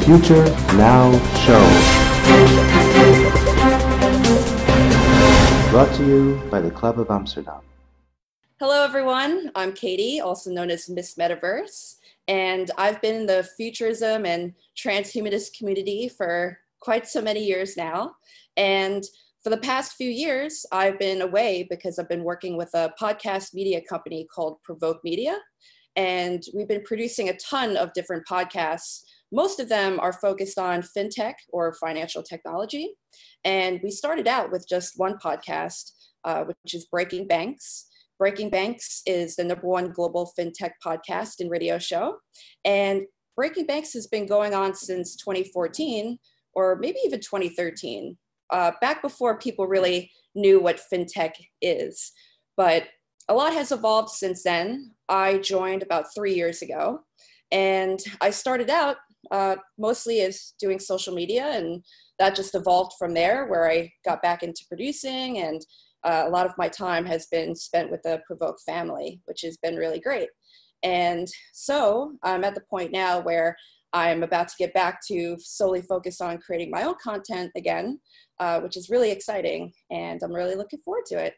Future Now Show. Brought to you by the Club of Amsterdam. Hello, everyone. I'm Katie, also known as Miss Metaverse, and I've been in the futurism and transhumanist community for quite so many years now. And for the past few years, I've been away because I've been working with a podcast media company called Provoke Media. And we've been producing a ton of different podcasts. Most of them are focused on fintech or financial technology. And we started out with just one podcast, which is Breaking Banks. Breaking Banks is the #1 global fintech podcast and radio show. And Breaking Banks has been going on since 2014, or maybe even 2013, back before people really knew what fintech is. But a lot has evolved since then. I joined about 3 years ago, and I started out mostly as doing social media, and that just evolved from there, where I got back into producing, and a lot of my time has been spent with the Provoke family, which has been really great. And so I'm at the point now where I'm about to get back to solely focus on creating my own content again, which is really exciting, and I'm really looking forward to it.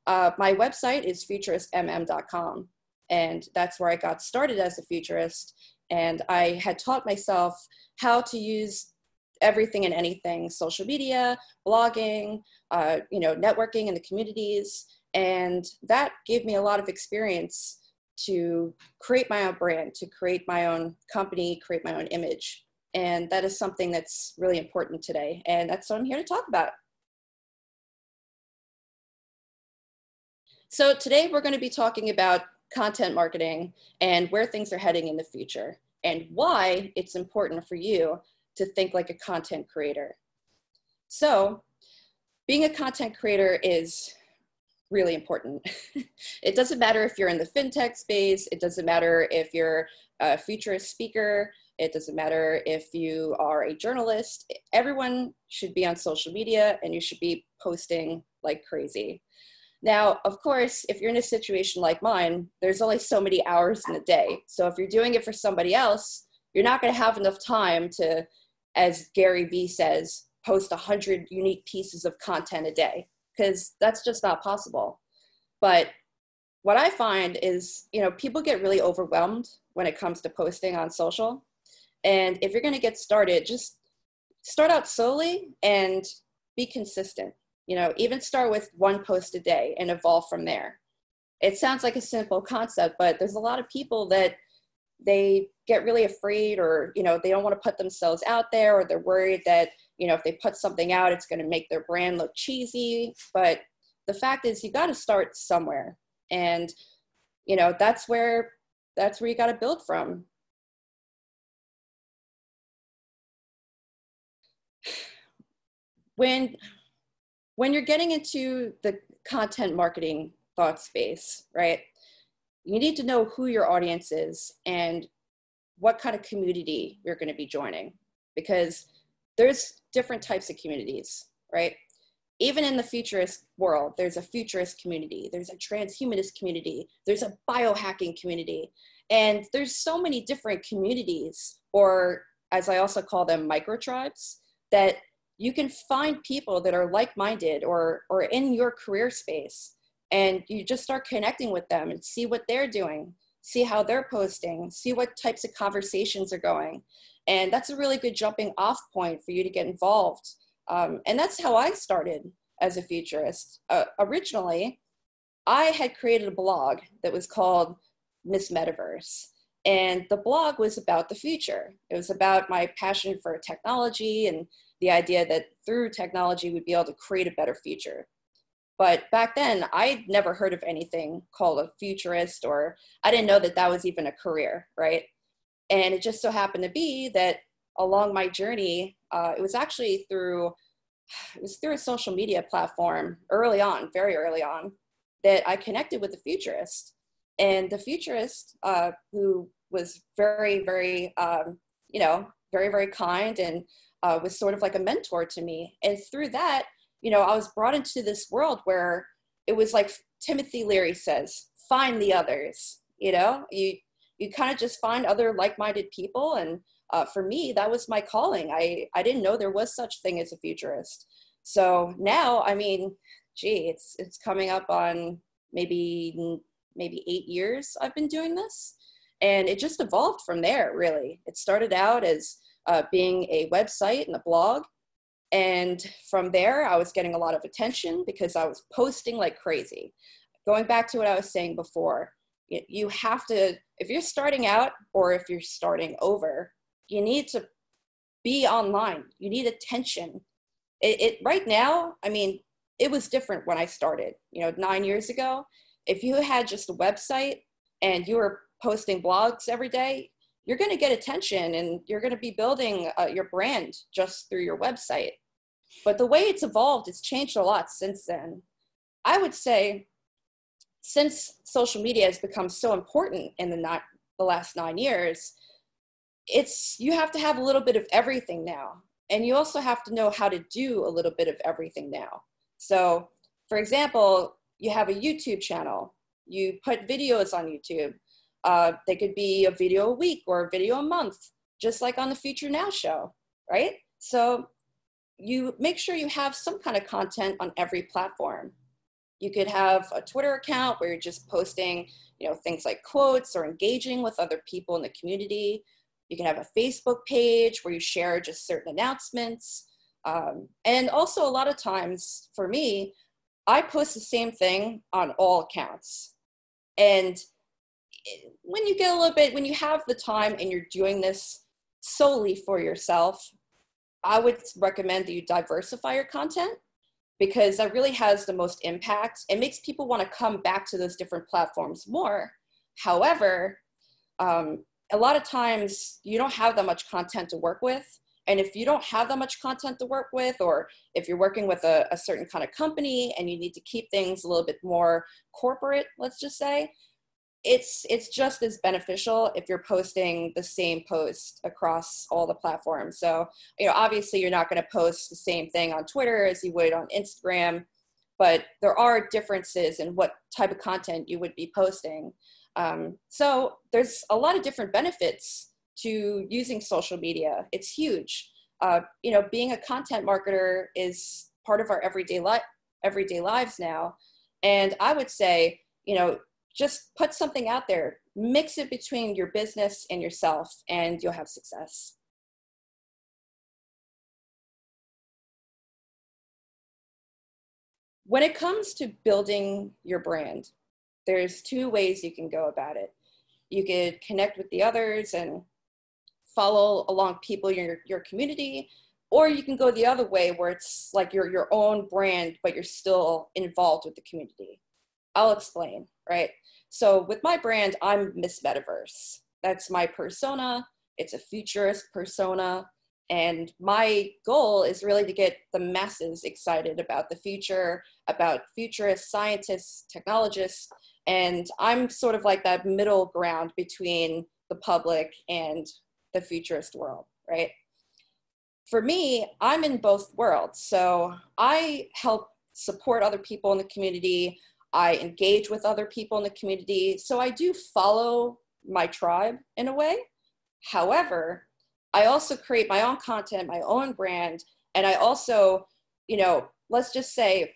My website is futuristmm.com, and that's where I got started as a futurist. And I had taught myself how to use everything and anything: social media, blogging, networking in the communities. And that gave me a lot of experience to create my own brand, to create my own company, create my own image. And that is something that's really important today. And that's what I'm here to talk about. So today we're going to be talking about content marketing and where things are heading in the future, and why it's important for you to think like a content creator. So being a content creator is really important. It doesn't matter if you're in the fintech space. It doesn't matter if you're a futurist speaker. It doesn't matter if you are a journalist. Everyone should be on social media, and you should be posting like crazy. Now, of course, if you're in a situation like mine, there's only so many hours in a day. So if you're doing it for somebody else, you're not going to have enough time to, as Gary Vee says, post 100 unique pieces of content a day, because that's just not possible. But what I find is, people get really overwhelmed when it comes to posting on social. And if you're going to get started, just start out slowly and be consistent. Even start with one post a day and evolve from there. It sounds like a simple concept, but there's a lot of people that they get really afraid, or, they don't want to put themselves out there, or they're worried that, if they put something out, it's going to make their brand look cheesy. But the fact is, you got to start somewhere. And, that's where you got to build from. When you're getting into the content marketing thought space, right, you need to know who your audience is and what kind of community you're going to be joining, because there's different types of communities, right? Even in the futurist world, there's a futurist community, there's a transhumanist community, there's a biohacking community, and there's so many different communities, or as I also call them, micro-tribes, that you can find people that are like-minded or in your career space, and you just start connecting with them and see what they're doing, see how they're posting, see what types of conversations are going. And that's a really good jumping off point for you to get involved. And that's how I started as a futurist. Originally, I had created a blog that was called Miss Metaverse. And the blog was about the future. It was about my passion for technology and the idea that through technology, we'd be able to create a better future. But back then, I'd never heard of anything called a futurist, or I didn't know that that was even a career, right? And it just so happened to be that along my journey, it was through a social media platform early on, very early on, that I connected with a futurist. And the futurist, who was very, very, very, very kind, and was sort of like a mentor to me. And through that, I was brought into this world where it was like Timothy Leary says, find the others. You kind of just find other like-minded people, and For me, that was my calling. I didn't know there was such thing as a futurist. So now, I mean, gee, it's coming up on maybe 8 years I've been doing this. And it just evolved from there, really. It started out as being a website and a blog. And from there, I was getting a lot of attention because I was posting like crazy. Going back to what I was saying before, you have to, if you're starting out or if you're starting over, you need to be online. You need attention. Right now, I mean, it was different when I started, 9 years ago. If you had just a website and you were posting blogs every day, you're going to get attention and you're going to be building your brand just through your website. But the way it's evolved, it's changed a lot since then. I would say since social media has become so important in the last 9 years, you have to have a little bit of everything now. And you also have to know how to do a little bit of everything now. So for example, you have a YouTube channel, you put videos on YouTube. They could be a video a week or a video a month, just like on the Future Now show, right? So you make sure you have some kind of content on every platform. You could have a Twitter account where you're just posting, things like quotes or engaging with other people in the community. You can have a Facebook page where you share just certain announcements. And also a lot of times for me, I post the same thing on all accounts. And when you have the time and you're doing this solely for yourself, I would recommend that you diversify your content because that really has the most impact. It makes people want to come back to those different platforms more. However, a lot of times you don't have that much content to work with. And if you don't have that much content to work with, or if you're working with a certain kind of company and you need to keep things a little bit more corporate, let's just say, it's just as beneficial if you're posting the same post across all the platforms. So, obviously you're not going to post the same thing on Twitter as you would on Instagram, but there are differences in what type of content you would be posting. So there's a lot of different benefits to using social media. It's huge. Being a content marketer is part of our everyday lives now. And I would say, just put something out there, mix it between your business and yourself, and you'll have success. When it comes to building your brand, there's two ways you can go about it. You could connect with the others and follow along people in your community, or you can go the other way where it's like you're your own brand, but you're still involved with the community. I'll explain, right? So with my brand, I'm Miss Metaverse. That's my persona. It's a futurist persona. And my goal is really to get the masses excited about the future, about futurists, scientists, technologists. And I'm sort of like that middle ground between the public and the futurist world, right? For me, I'm in both worlds. So I help support other people in the community. I engage with other people in the community. So I do follow my tribe in a way. However, I also create my own content, my own brand. And I also, let's just say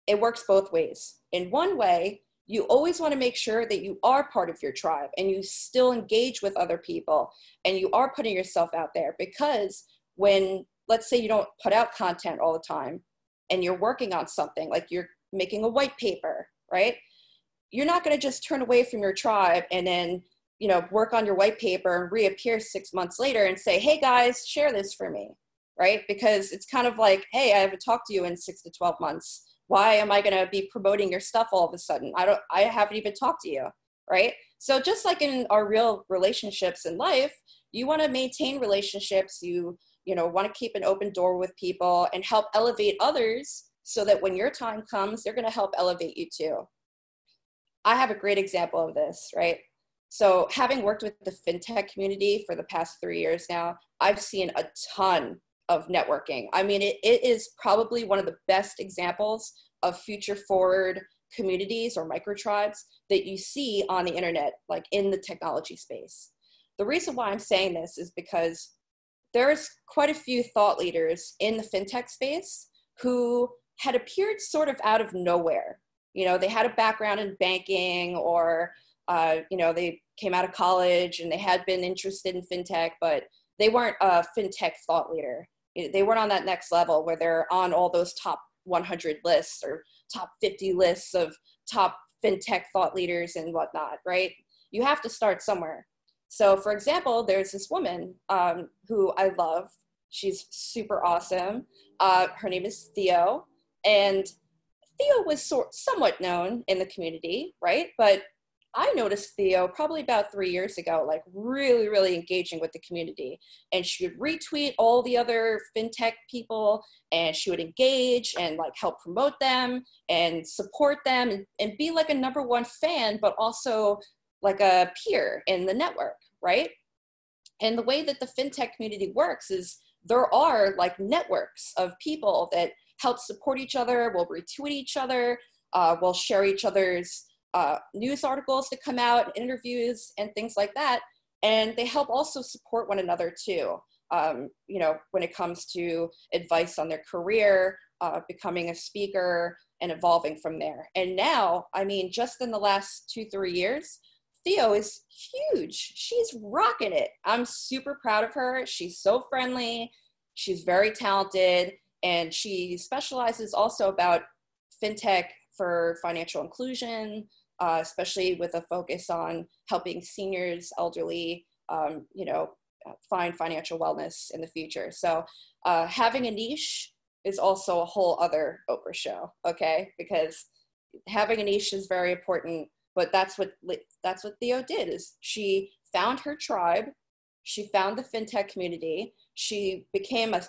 it works both ways. In one way, you always want to make sure that you are part of your tribe and you still engage with other people and you are putting yourself out there, because when, let's say you don't put out content all the time and you're working on something like you're making a white paper, right? You're not going to just turn away from your tribe and then, work on your white paper and reappear 6 months later and say, hey guys, share this for me, right? Because it's kind of like, hey, I haven't talked to you in 6 to 12 months. Why am I going to be promoting your stuff all of a sudden? I haven't even talked to you, right? So just like in our real relationships in life, you want to maintain relationships. You want to keep an open door with people and help elevate others so that when your time comes, they're going to help elevate you too. I have a great example of this, right? So having worked with the fintech community for the past 3 years now, I've seen a ton of networking. I mean, it is probably one of the best examples of future forward communities or micro tribes that you see on the internet, like in the technology space. the reason why I'm saying this is because there's quite a few thought leaders in the fintech space who had appeared sort of out of nowhere. You know, they had a background in banking, or, you know, they came out of college and they had been interested in fintech, but they weren't a fintech thought leader. They weren't on that next level where they're on all those top 100 lists or top 50 lists of top fintech thought leaders and whatnot, right? You have to start somewhere. So for example, there's this woman who I love. She's super awesome. Her name is Theo, and Theo was somewhat known in the community, right? But I noticed Theo probably about 3 years ago, like really, really engaging with the community. And she would retweet all the other fintech people, and she would engage and like help promote them and support them, and be like a #1 fan, but also like a peer in the network, right? And the way that the fintech community works is there are like networks of people that help support each other, will retweet each other, will share each other's news articles to come out, interviews, and things like that. And they help also support one another too, you know, when it comes to advice on their career, becoming a speaker, and evolving from there. And now, I mean, just in the last 2-3 years, Theo is huge. She's rocking it. I'm super proud of her. She's so friendly. She's very talented. And she specializes also about fintech for financial inclusion, especially with a focus on helping seniors, elderly, you know, find financial wellness in the future. So having a niche is also a whole other Oprah show, okay? Because having a niche is very important. But that's what Theo did, is she found her tribe, she found the fintech community, she became a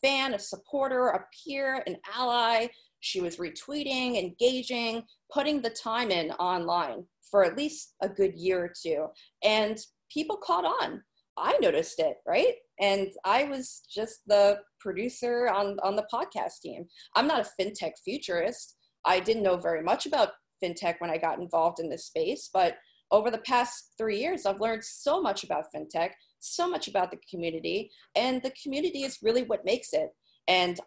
fan, a supporter, a peer, an ally. She was retweeting, engaging, putting the time in online for at least a good year or two. And people caught on. I noticed it, right? And I was just the producer on the podcast team. I'm not a fintech futurist. I didn't know very much about fintech when I got involved in this space, but over the past 3 years, I've learned so much about fintech, so much about the community, and the community is really what makes it. And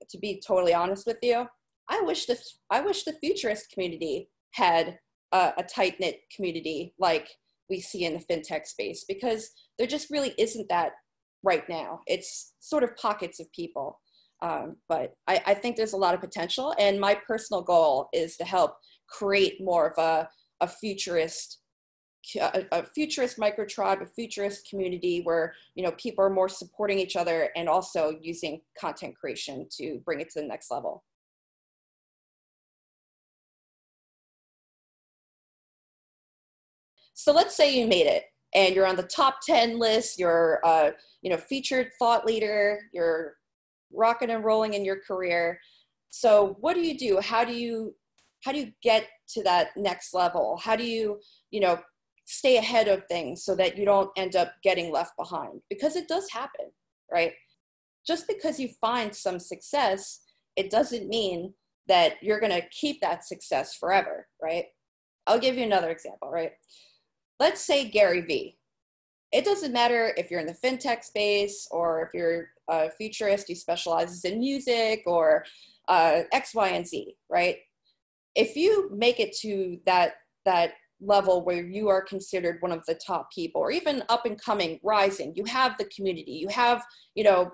to be totally honest with you, I wish the futurist community had a tight-knit community like we see in the fintech space, because there just really isn't that right now. It's sort of pockets of people. But I think there's a lot of potential, and my personal goal is to help create more of a futurist micro-tribe, a futurist community where, you know, people are more supporting each other and also using content creation to bring it to the next level. So let's say you made it and you're on the top 10 list, you're you know, featured thought leader, you're rocking and rolling in your career. So what do you do? How do you get to that next level? How do you, you know, stay ahead of things so that you don't end up getting left behind? Because it does happen, right? Just because you find some success, it doesn't mean that you're going to keep that success forever, right? I'll give you another example, right? Let's say Gary Vee. It doesn't matter if you're in the fintech space or if you're a futurist who specializes in music or X, Y, and Z, right? If you make it to that level where you are considered one of the top people, or even up and coming, rising, you have the community, you have, you know,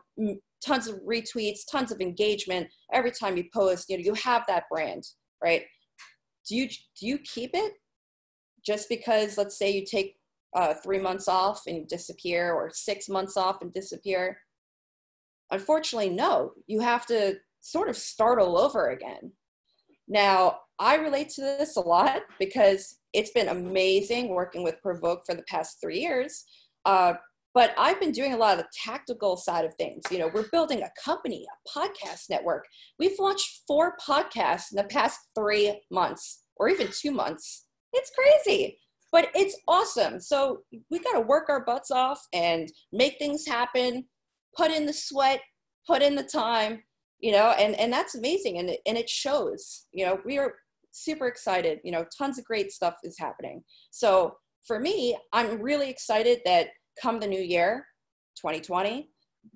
tons of retweets, tons of engagement every time you post, you know, you have that brand, right? Do you keep it just because, let's say you take 3 months off and you disappear, or 6 months off and disappear? Unfortunately, no. You have to sort of start all over again. Now, I relate to this a lot because it's been amazing working with Provoke for the past 3 years. But I've been doing a lot of the tactical side of things. You know, we're building a company, a podcast network. We've launched 4 podcasts in the past 3 months, or even 2 months. It's crazy, but it's awesome. So we got to work our butts off and make things happen, put in the sweat, put in the time, you know, and that's amazing. And it shows, you know, we are super excited, you know, tons of great stuff is happening. So for me, I'm really excited that come the new year, 2020,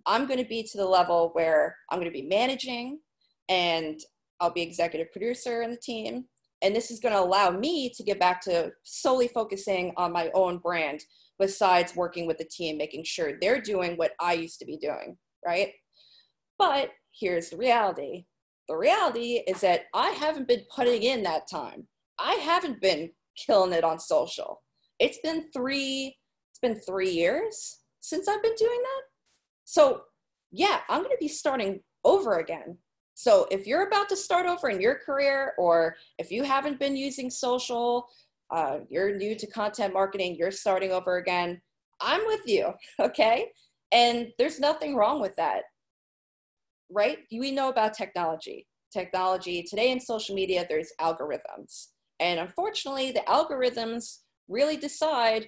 I'm going to be to the level where I'm going to be managing, and I'll be executive producer in the team. And this is going to allow me to get back to solely focusing on my own brand, besides working with the team, making sure they're doing what I used to be doing, right? But here's the reality. The reality is that I haven't been putting in that time. I haven't been killing it on social. It's been 3 years since I've been doing that. So yeah, I'm going to be starting over again. So if you're about to start over in your career, or if you haven't been using social, you're new to content marketing, you're starting over again, I'm with you, okay? And there's nothing wrong with that, right? We know about technology. Technology today in social media, there's algorithms. And unfortunately, the algorithms really decide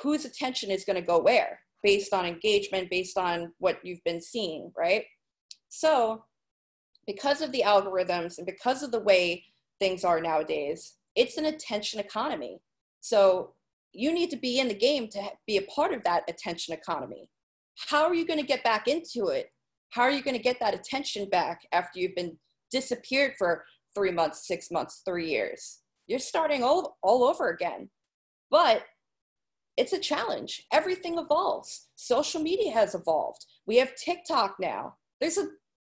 whose attention is going to go where, based on engagement, based on what you've been seeing, right? So because of the algorithms and because of the way things are nowadays, it's an attention economy. So you need to be in the game to be a part of that attention economy. How are you going to get back into it? How are you going to get that attention back after you've been disappeared for 3 months, 6 months, 3 years? You're starting all over again. But it's a challenge. Everything evolves. Social media has evolved. We have TikTok now. There's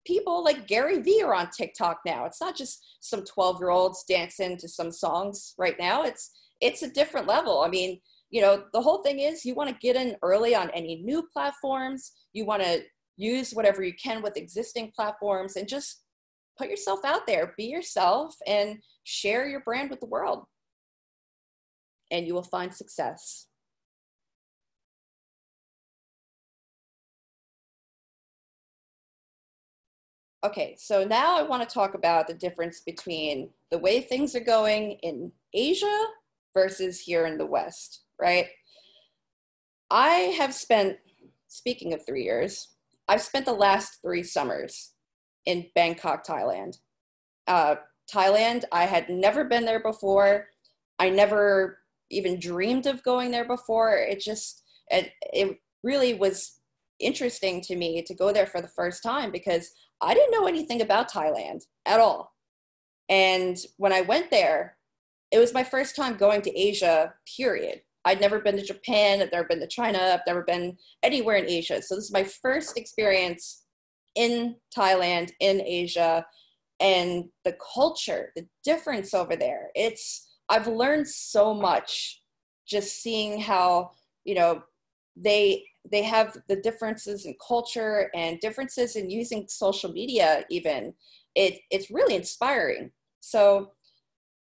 people like Gary Vee are on TikTok now. It's not just some 12-year-olds dancing to some songs right now. It's a different level. I mean, you know, the whole thing is you want to get in early on any new platforms. You want to use whatever you can with existing platforms and just put yourself out there, be yourself, and share your brand with the world. And you will find success. Okay, so now I want to talk about the difference between the way things are going in Asia versus here in the West, right? I have spent, speaking of 3 years, I've spent the last 3 summers in Bangkok, Thailand. Thailand, I had never been there before. I never even dreamed of going there before. It really was interesting to me to go there for the first time because I didn't know anything about Thailand at all. And when I went there, it was my first time going to Asia, period. I'd never been to Japan, I've never been to China, I've never been anywhere in Asia. So this is my first experience in Thailand, in Asia, and the culture, the difference over there. I've learned so much just seeing how, you know, they have the differences in culture and differences in using social media even. It's really inspiring. So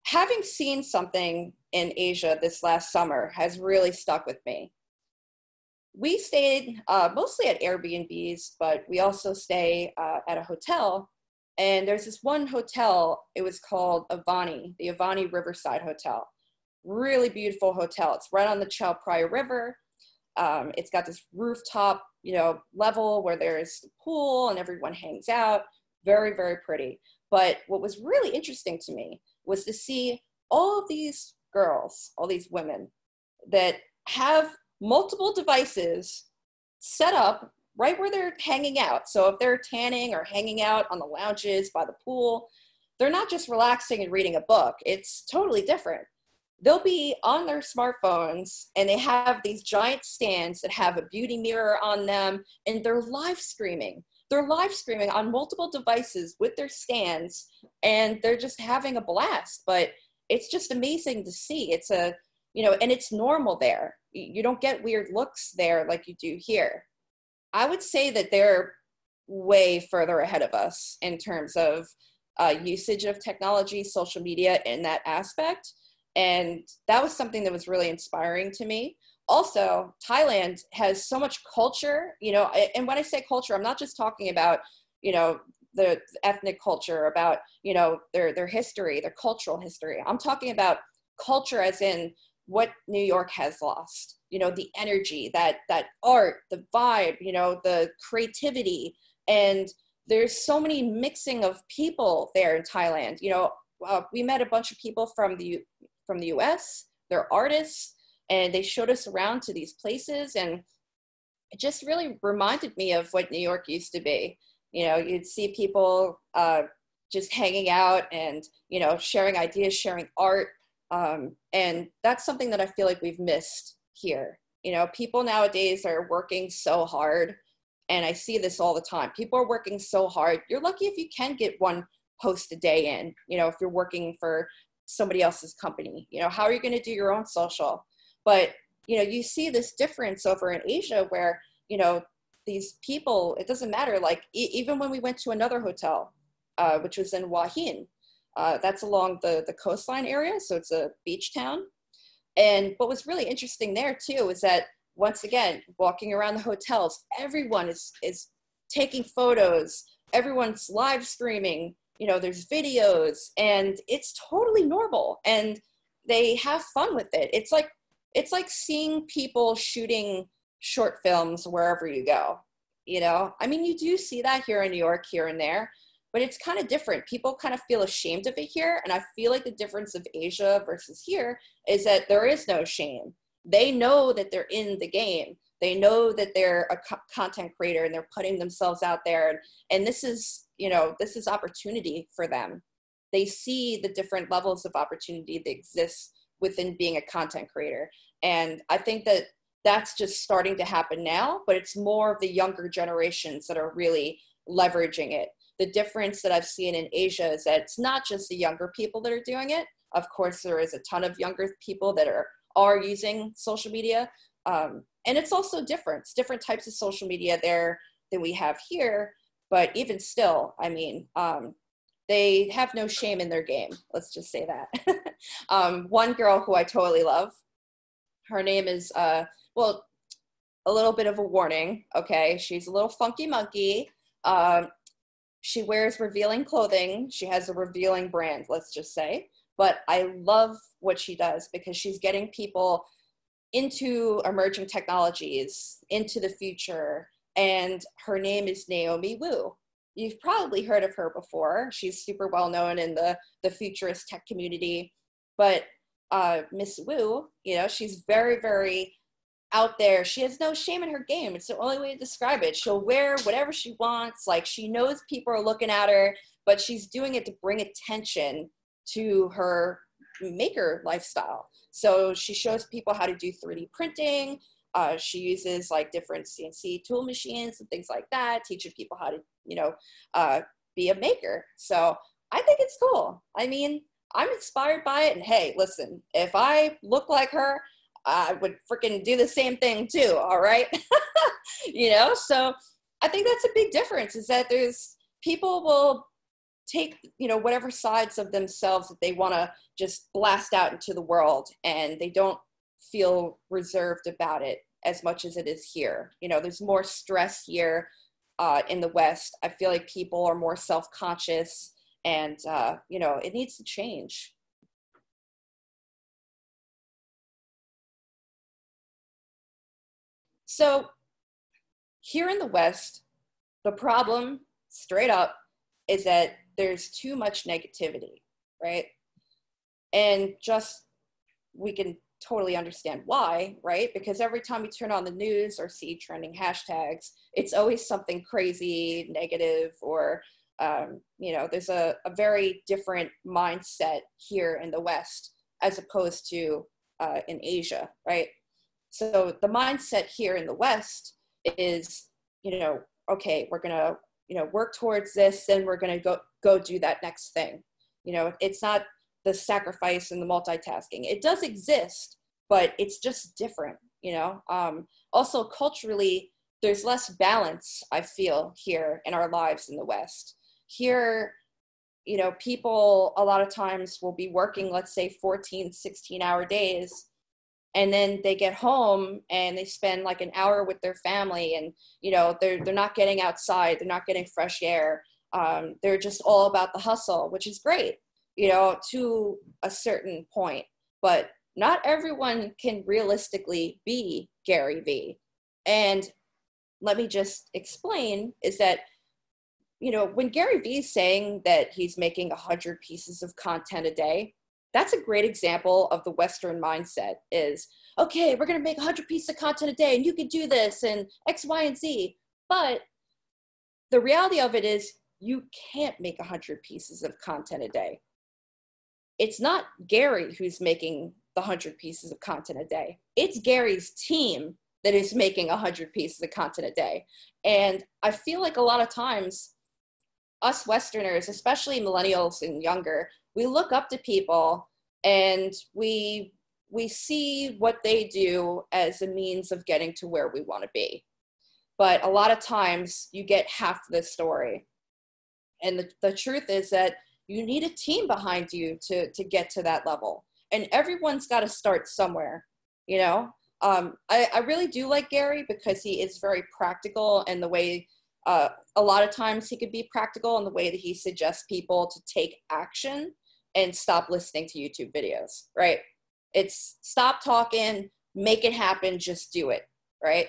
having seen something in Asia this last summer has really stuck with me. We stayed mostly at Airbnbs, but we also stay at a hotel. And there's this one hotel, it was called Avani, the Avani Riverside Hotel. Really beautiful hotel. It's right on the Chao Phraya River. It's got this rooftop, you know, level where there's a pool and everyone hangs out. Very, very pretty. But what was really interesting to me was to see all of these girls, all these women that have multiple devices set up right where they're hanging out. So if they're tanning or hanging out on the lounges by the pool, they're not just relaxing and reading a book. It's totally different. They'll be on their smartphones and they have these giant stands that have a beauty mirror on them, and they're live streaming. They're live streaming on multiple devices with their stands, and they're just having a blast. But it's just amazing to see. It's and it's normal there. You don't get weird looks there like you do here. I would say that they're way further ahead of us in terms of usage of technology, social media in that aspect. And that was something that was really inspiring to me. Also, Thailand has so much culture, you know, and when I say culture, I'm not just talking about, you know, the ethnic culture, about, you know, their history, their cultural history. I'm talking about culture as in what New York has lost, you know, the energy, that art, the vibe, you know, the creativity. And there's so many mixing of people there in Thailand. You know, we met a bunch of people from the US, they're artists, and they showed us around to these places, and it just really reminded me of what New York used to be. You know, you'd see people just hanging out and, you know, sharing ideas, sharing art. And that's something that I feel like we've missed here. You know, people nowadays are working so hard, and I see this all the time. People are working so hard. You're lucky if you can get one post a day in, you know, if you're working for somebody else's company. You know, how are you going to do your own social? But, you know, you see this difference over in Asia where, you know, these people, it doesn't matter. Like even when we went to another hotel, which was in Hua Hin, that's along the coastline area. So it's a beach town. And what was really interesting there too is that, once again, walking around the hotels, everyone is taking photos, everyone's live streaming, you know, there's videos, and it's totally normal, and they have fun with it. It's like seeing people shooting short films wherever you go, you know? I mean, you do see that here in New York, here and there, but it's kind of different. People kind of feel ashamed of it here, and I feel like the difference of Asia versus here is that there is no shame. They know that they're in the game. They know that they're a content creator and they're putting themselves out there. And this is, you know, this is opportunity for them. They see the different levels of opportunity that exist within being a content creator. And I think that that's just starting to happen now, but it's more of the younger generations that are really leveraging it. The difference that I've seen in Asia is that it's not just the younger people that are doing it. Of course, there is a ton of younger people that are using social media. And it's also different. It's different types of social media there than we have here. But even still, I mean, they have no shame in their game. Let's just say that. One girl who I totally love, her name is, well, a little bit of a warning, okay? She's a little funky monkey. She wears revealing clothing. She has a revealing brand, let's just say. But I love what she does because she's getting people into emerging technologies, into the future. And her name is Naomi Wu. You've probably heard of her before. She's super well known in the futurist tech community. But Miss Wu, you know, she's very, very out there. She has no shame in her game. It's the only way to describe it. She'll wear whatever she wants. Like, she knows people are looking at her, but she's doing it to bring attention to her maker lifestyle. So she shows people how to do 3D printing. She uses like different CNC tool machines and things like that, teaching people how to, you know, be a maker. So I think it's cool. I mean, I'm inspired by it. And hey, listen, if I look like her, I would freaking do the same thing too. All right. You know, so I think that's a big difference, is that there's people will take, you know, whatever sides of themselves that they want to just blast out into the world, and they don't feel reserved about it as much as it is here. You know, there's more stress here in the West. I feel like people are more self-conscious, and, you know, it needs to change. So here in the West, the problem, straight up, is that there's too much negativity, right? And just, we can totally understand why, right? Because every time we turn on the news or see trending hashtags, it's always something crazy, negative, or, you know, there's a very different mindset here in the West as opposed to in Asia, right? So the mindset here in the West is, you know, okay, we're gonna, you know, work towards this, and we're gonna go do that next thing. You know, it's not the sacrifice and the multitasking. It does exist, but it's just different, you know. Also culturally, there's less balance, I feel, here in our lives in the West. Here, you know, people a lot of times will be working, let's say 14, 16-hour days, and then they get home and they spend like an hour with their family, and, you know, they're not getting outside, they're not getting fresh air. They're just all about the hustle, which is great, you know, to a certain point, but not everyone can realistically be Gary Vee. And let me just explain, is that, you know, when Gary Vee is saying that he's making 100 pieces of content a day, that's a great example of the Western mindset is, okay, we're going to make 100 pieces of content a day and you can do this and X, Y, and Z. But the reality of it is you can't make 100 pieces of content a day. It's not Gary who's making the 100 pieces of content a day. It's Gary's team that is making 100 pieces of content a day. And I feel like a lot of times us Westerners, especially millennials and younger, we look up to people and we see what they do as a means of getting to where we want to be. But a lot of times you get half the story. And the truth is that you need a team behind you to get to that level. And everyone's got to start somewhere, you know? I really do like Gary because he is very practical, and the way a lot of times he could be practical in the way that he suggests people to take action and stop listening to YouTube videos, right? It's stop talking, make it happen, just do it, right?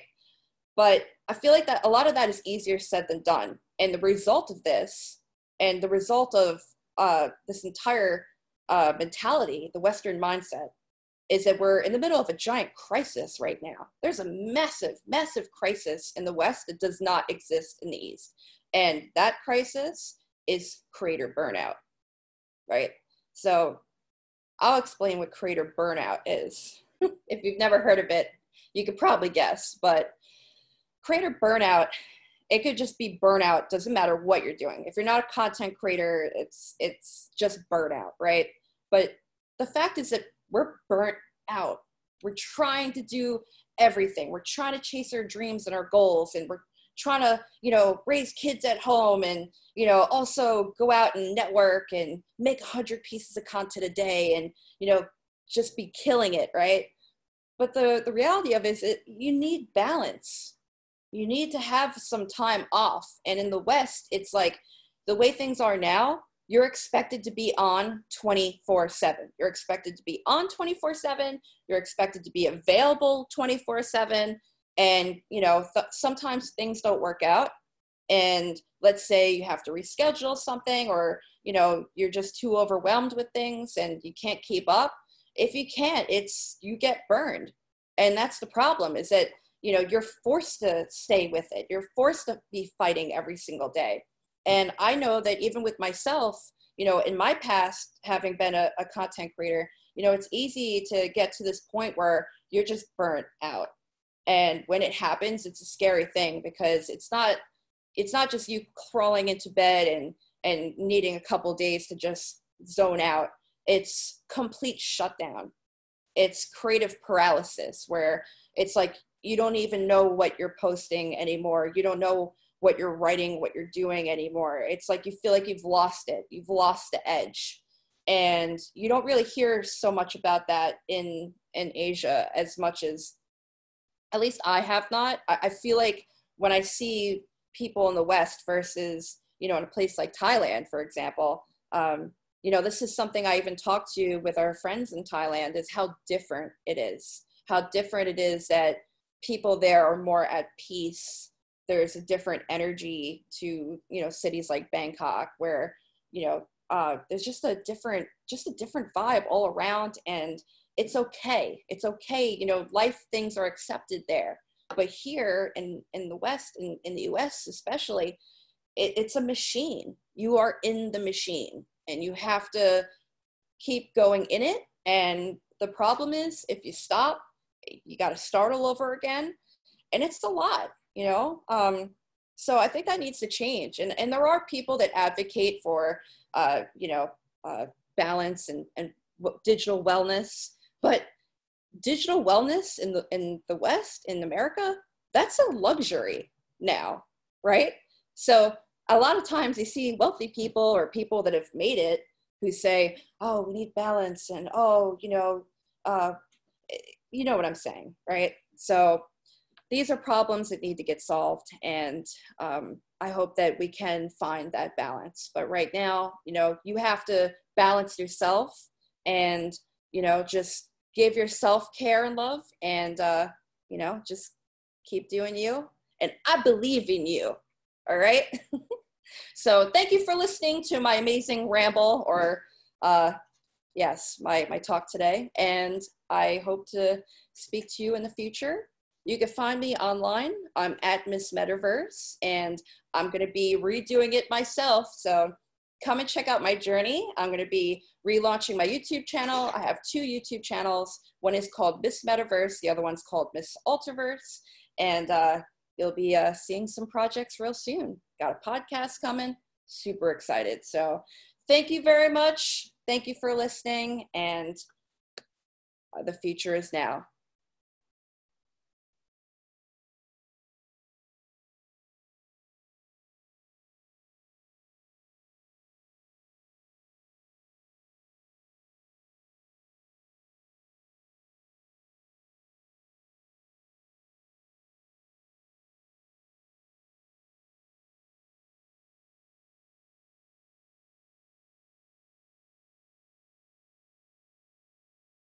But I feel like that a lot of that is easier said than done. And the result of this, and the result of this entire mentality, the Western mindset, is that we're in the middle of a giant crisis right now. There's a massive, massive crisis in the West that does not exist in the East. And that crisis is creator burnout, right? So I'll explain what creator burnout is. If you've never heard of it, you could probably guess, but creator burnout, it could just be burnout. Doesn't matter what you're doing. If you're not a content creator, it's just burnout, right? But the fact is that we're burnt out. We're trying to do everything. We're trying to chase our dreams and our goals, and we're trying to, you know, raise kids at home and, you know, also go out and network and make 100 pieces of content a day and, you know, just be killing it, right? But the reality of it is that you need balance. You need to have some time off. And in the West, it's like the way things are now, you're expected to be on 24/7. You're expected to be on 24/7. You're expected to be available 24/7. And, you know, sometimes things don't work out. And let's say you have to reschedule something, or, you know, you're just too overwhelmed with things and you can't keep up. If you can't, you get burned. And that's the problem, is that, you know, you're forced to stay with it. You're forced to be fighting every single day. And I know that even with myself, you know, in my past, having been a content creator, you know, it's easy to get to this point where you're just burnt out. And when it happens, it's a scary thing, because it's not just you crawling into bed and needing a couple days to just zone out. It's complete shutdown. It's creative paralysis, where it's like you don't even know what you're posting anymore. You don't know what you're writing, what you're doing anymore. It's like you feel like you've lost it. You've lost the edge. And you don't really hear so much about that in Asia as much as, at least I have not. I feel like when I see people in the West versus, you know, in a place like Thailand, for example, you know, this is something I even talked to with our friends in Thailand, is how different it is. How different it is that people there are more at peace. There's a different energy to, you know, cities like Bangkok, where, you know, there's just a different vibe all around, and it's okay. It's okay. You know, life things are accepted there. But here in the West, in the US especially, it's a machine. You are in the machine, and you have to keep going in it. And the problem is, if you stop, you got to start all over again. And it's a lot, you know? So I think that needs to change. And there are people that advocate for, you know, balance and digital wellness. But digital wellness in the West, in America, that's a luxury now, right? So a lot of times you see wealthy people or people that have made it who say, oh, we need balance, and oh, you know what I'm saying, right? So these are problems that need to get solved, and I hope that we can find that balance. But right now, you know, you have to balance yourself, and, you know, just give yourself care and love, and, you know, just keep doing you. And I believe in you. All right. So thank you for listening to my amazing ramble, or yes, my talk today. And I hope to speak to you in the future. You can find me online. I'm at Miss Metaverse, and I'm going to be redoing it myself. So come and check out my journey. I'm going to be relaunching my YouTube channel. I have 2 YouTube channels. One is called Miss Metaverse. The other one's called Miss Alterverse. And you'll be seeing some projects real soon. Got a podcast coming. Super excited. So thank you very much. Thank you for listening. And the future is now.